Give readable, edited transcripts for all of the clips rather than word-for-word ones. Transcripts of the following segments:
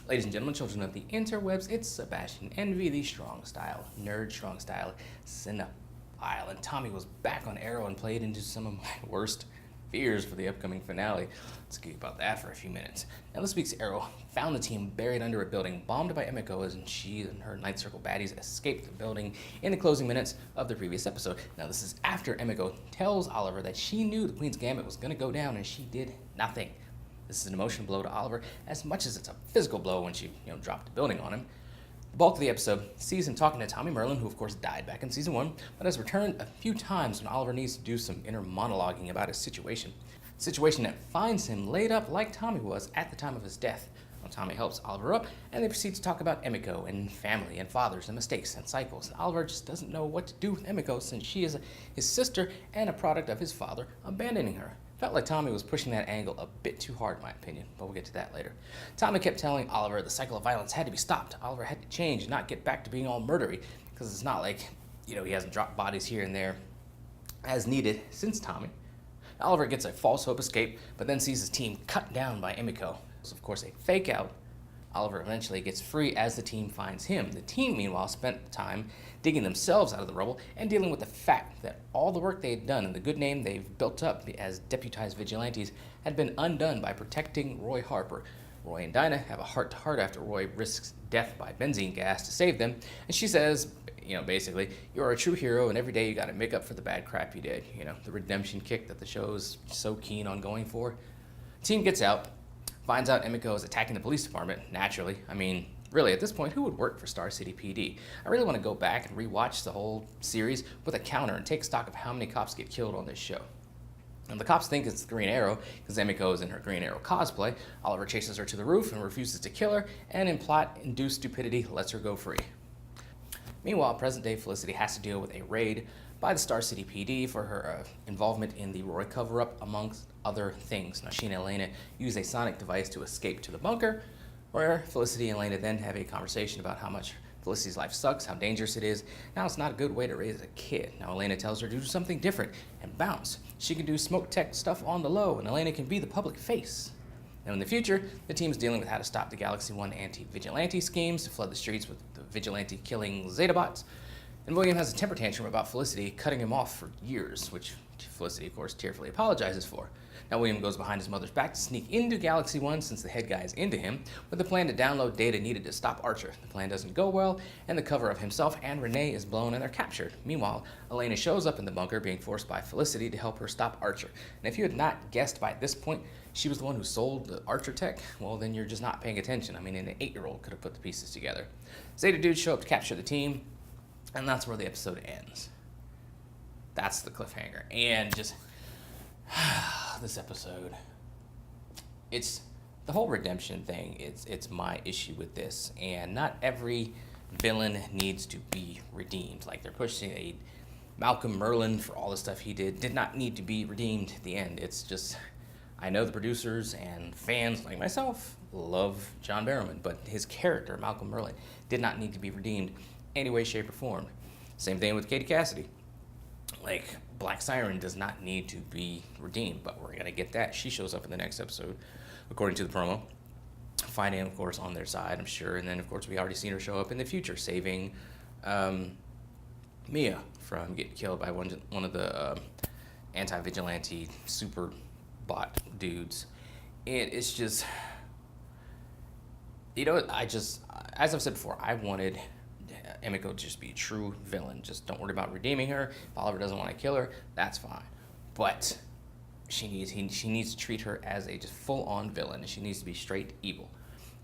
Ladies and gentlemen, children of the interwebs, it's Sebastian Envy, the strong style, nerd strong style, cinephile. And Tommy was back on Arrow and played into some of my worst fears for the upcoming finale. Let's geek about that for a few minutes. Now, this week's Arrow found the team buried under a building bombed by Emiko as she and her Ninth Circle baddies escaped the building in the closing minutes of the previous episode. Now, this is after Emiko tells Oliver that she knew the Queen's Gambit was going to go down and she did nothing. This is an emotional blow to Oliver as much as it's a physical blow when she, dropped the building on him. The bulk of the episode sees him talking to Tommy Merlin, who of course died back in season 1, but has returned a few times when Oliver needs to do some inner monologuing about his situation. A situation that finds him laid up like Tommy was at the time of his death. Well, Tommy helps Oliver up, and they proceed to talk about Emiko and family and fathers and mistakes and cycles. And Oliver just doesn't know what to do with Emiko since she is his sister and a product of his father abandoning her. Felt like Tommy was pushing that angle a bit too hard, in my opinion, but we'll get to that later. Tommy kept telling Oliver the cycle of violence had to be stopped. Oliver had to change and not get back to being all murdery, because it's not like, he hasn't dropped bodies here and there as needed since Tommy. Oliver gets a false hope escape, but then sees his team cut down by Emiko. It's, of course, a fake out. Oliver eventually gets free as the team finds him. The team, meanwhile, spent time digging themselves out of the rubble and dealing with the fact that all the work they had done and the good name they've built up as deputized vigilantes had been undone by protecting Roy Harper. Roy and Dinah have a heart-to-heart after Roy risks death by benzene gas to save them, and she says, basically, you're a true hero and every day you gotta make up for the bad crap you did. The redemption kick that the show is so keen on going for. Team gets out, finds out Emiko is attacking the police department, naturally. Really, at this point, who would work for Star City PD? I really want to go back and rewatch the whole series with a counter and take stock of how many cops get killed on this show. And the cops think it's the Green Arrow because Emiko is in her Green Arrow cosplay. Oliver chases her to the roof and refuses to kill her, and in plot-induced stupidity, lets her go free. Meanwhile, present-day Felicity has to deal with a raid by the Star City PD for her involvement in the Roy cover-up, amongst other things. Now, she and Elena use a sonic device to escape to the bunker, where Felicity and Elena then have a conversation about how much Felicity's life sucks, how dangerous it is. Now it's not a good way to raise a kid. Now Elena tells her to do something different and bounce. She can do smoke tech stuff on the low, and Elena can be the public face. Now in the future, the team's dealing with how to stop the Galaxy 1 anti-vigilante schemes to flood the streets with the vigilante-killing Zetabots. And William has a temper tantrum about Felicity cutting him off for years, which Felicity, of course, tearfully apologizes for. Now William goes behind his mother's back to sneak into Galaxy 1 since the head guy is into him, with the plan to download data needed to stop Archer. The plan doesn't go well, and the cover of himself and Renee is blown and they're captured. Meanwhile, Elena shows up in the bunker being forced by Felicity to help her stop Archer. And if you had not guessed by this point she was the one who sold the Archer tech, well then you're just not paying attention. An 8-year-old could have put the pieces together. Zeta dudes show up to capture the team, and that's where the episode ends. That's the cliffhanger. And just this episode, it's the whole redemption thing. It's my issue with this, and not every villain needs to be redeemed. Like they're pushing a Malcolm Merlin for all the stuff he did not need to be redeemed at the end. It's just, I know the producers and fans like myself love John Barrowman, but his character Malcolm Merlin did not need to be redeemed any way, shape, or form. Same thing with Katie Cassidy. Like, Black Siren does not need to be redeemed, but we're going to get that. She shows up in the next episode, according to the promo. Fighting, of course, on their side, I'm sure. And then, of course, we already seen her show up in the future, saving Mia from getting killed by one of the anti-vigilante super bot dudes. It's just, as I've said before, I wanted Emiko to just be a true villain. Just don't worry about redeeming her. If Oliver doesn't want to kill her, that's fine. But she needs to treat her as a just full-on villain. She needs to be straight evil.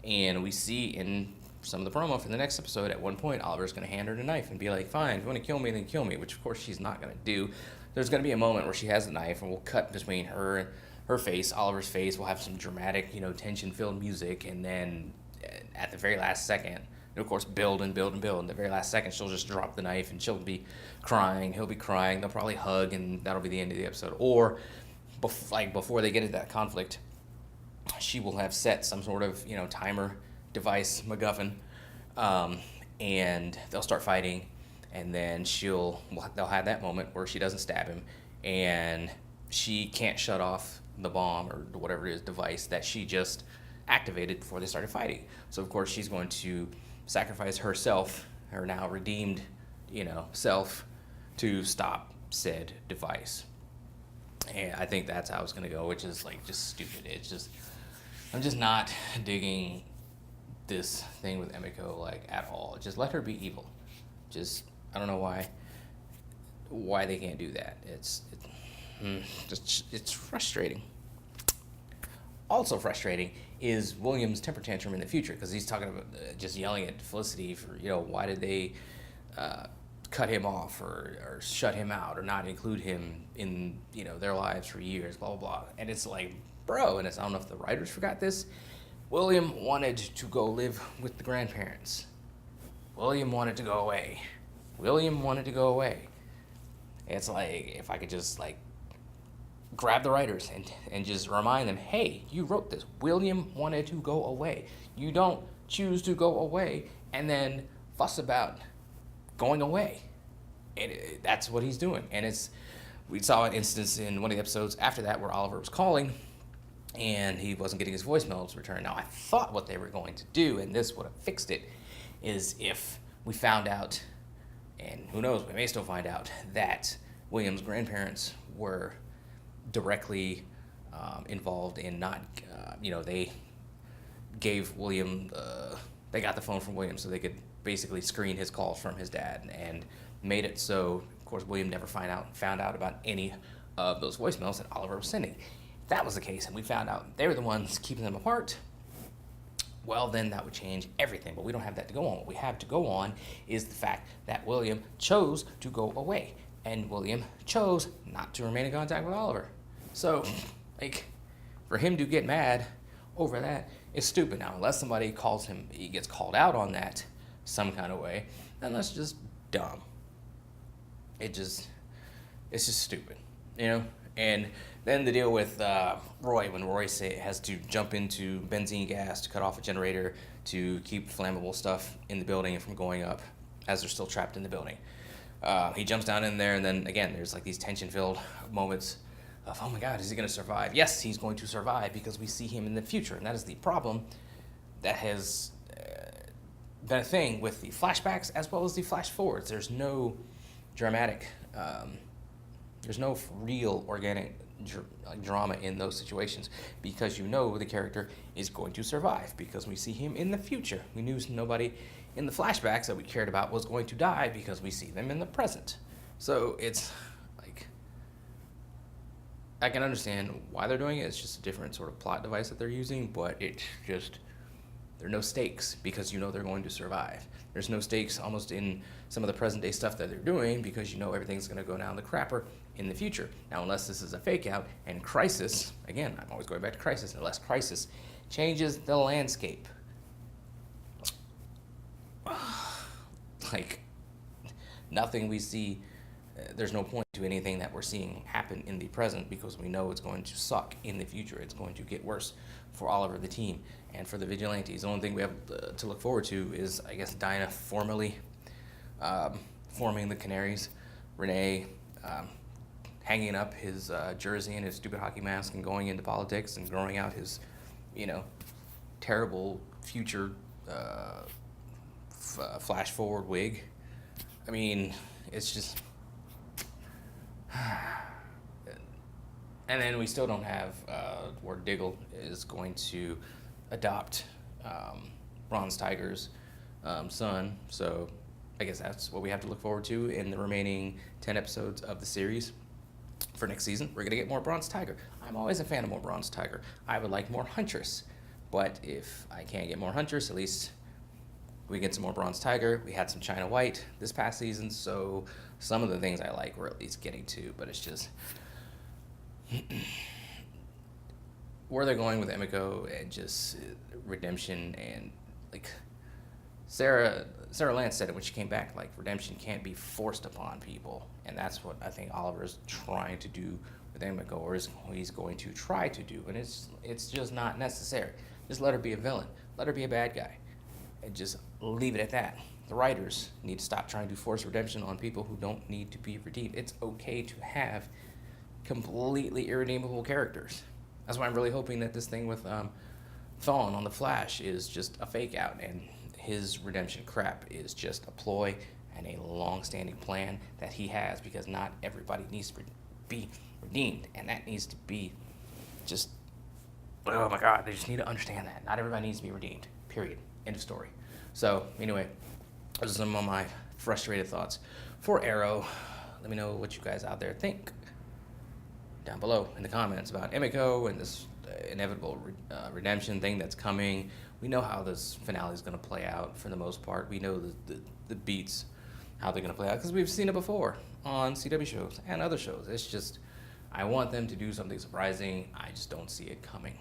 And we see in some of the promo for the next episode, at one point, Oliver's going to hand her the knife and be like, fine, if you want to kill me, then kill me, which of course she's not going to do. There's going to be a moment where she has the knife and we'll cut between her face, Oliver's face. We'll have some dramatic, tension-filled music, and then at the very last second, and of course, build and build and build. In the very last second, she'll just drop the knife and she'll be crying. He'll be crying. They'll probably hug, and that'll be the end of the episode. Or, before they get into that conflict, she will have set some sort of, timer device, MacGuffin, and they'll start fighting. And then they'll have that moment where she doesn't stab him, and she can't shut off the bomb or whatever it is device that she just activated before they started fighting. So of course she's going to sacrifice herself, her now redeemed, self, to stop said device. And I think that's how it's going to go, which is like just stupid. It's just, I'm just not digging this thing with Emiko like at all. Just let her be evil. Just, I don't know why they can't do that. It's frustrating. Also frustrating is William's temper tantrum in the future, because he's talking about just yelling at Felicity for, why did they cut him off or shut him out or not include him in, their lives for years, blah, blah, blah. And it's like, bro, and I don't know if the writers forgot this, William wanted to go live with the grandparents. William wanted to go away. It's like, if I could just like grab the writers and just remind them, hey, you wrote this. William wanted to go away. You don't choose to go away and then fuss about going away. And that's what he's doing. And we saw an instance in one of the episodes after that where Oliver was calling and he wasn't getting his voicemails returned. Now, I thought what they were going to do, and this would have fixed it, is if we found out, and who knows, we may still find out, that William's grandparents were directly involved in not, they gave William, they got the phone from William so they could basically screen his calls from his dad and made it so, of course, William never found out about any of those voicemails that Oliver was sending. If that was the case and we found out they were the ones keeping them apart, well, then that would change everything. But we don't have that to go on. What we have to go on is the fact that William chose to go away. And William chose not to remain in contact with Oliver. So, like, for him to get mad over that is stupid. Now, unless somebody calls him, he gets called out on that some kind of way, then that's just dumb. It's just stupid, And then the deal with Roy, when Roy has to jump into benzene gas to cut off a generator to keep flammable stuff in the building from going up as they're still trapped in the building. He jumps down in there, and then again, there's like these tension-filled moments of, oh my God, is he going to survive? Yes, he's going to survive because we see him in the future, and that is the problem that has been a thing with the flashbacks as well as the flash forwards. There's no dramatic, there's no real organic drama in those situations because the character is going to survive because we see him in the future. We knew nobody in the flashbacks that we cared about was going to die because we see them in the present. So it's like, I can understand why they're doing it. It's just a different sort of plot device that they're using, but it's just, there are no stakes because they're going to survive. There's no stakes almost in some of the present day stuff that they're doing because everything's going to go down the crapper in the future. Now, unless this is a fake out and Crisis, again, I'm always going back to Crisis, unless Crisis changes the landscape. Like, nothing we see, there's no point to anything that we're seeing happen in the present because we know it's going to suck in the future. It's going to get worse for Oliver, the team, and for the Vigilantes. The only thing we have to look forward to is, I guess, Dinah formally forming the Canaries, Renee hanging up his jersey and his stupid hockey mask and going into politics and growing out his, terrible future flash forward wig. I mean, it's just... And then we still don't have where Diggle is going to adopt Bronze Tiger's son. So I guess that's what we have to look forward to in the remaining 10 episodes of the series. For next season, we're going to get more Bronze Tiger. I'm always a fan of more Bronze Tiger. I would like more Huntress. But if I can't get more Huntress, at least we get some more Bronze Tiger. We had some China White this past season, so some of the things I like we're at least getting to, but it's just... where they're going with Emiko and just redemption and, like, Sarah Lance said it when she came back, like, redemption can't be forced upon people, and that's what I think Oliver's trying to do with Emiko, or he's going to try to do, and it's just not necessary. Just let her be a villain. Let her be a bad guy. And just leave it at that. The writers need to stop trying to force redemption on people who don't need to be redeemed. It's okay to have completely irredeemable characters. That's why I'm really hoping that this thing with Thawne on the Flash is just a fake out, and his redemption crap is just a ploy and a long-standing plan that he has, because not everybody needs to be redeemed, and that needs to be just, oh my god, they just need to understand that. Not everybody needs to be redeemed, period. End of story. So, anyway, those are some of my frustrated thoughts for Arrow. Let me know what you guys out there think down below in the comments about Emiko and this inevitable redemption thing that's coming. We know how this finale is going to play out for the most part. We know the beats, how they're going to play out, because we've seen it before on CW shows and other shows. It's just, I want them to do something surprising. I just don't see it coming.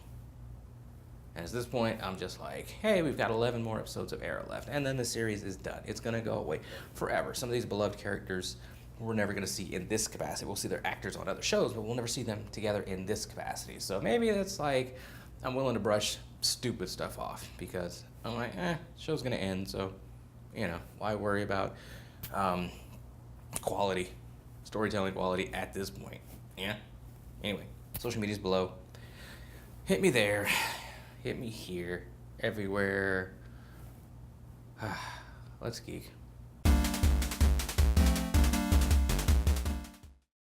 And at this point, I'm just like, hey, we've got 11 more episodes of Arrow left, and then the series is done. It's going to go away forever. Some of these beloved characters we're never going to see in this capacity. We'll see their actors on other shows, but we'll never see them together in this capacity. So maybe that's like, I'm willing to brush stupid stuff off, because I'm like, show's going to end, so, why worry about quality, storytelling quality at this point, yeah? Anyway, social media's below. Hit me there. Hit me here. Everywhere. Let's geek.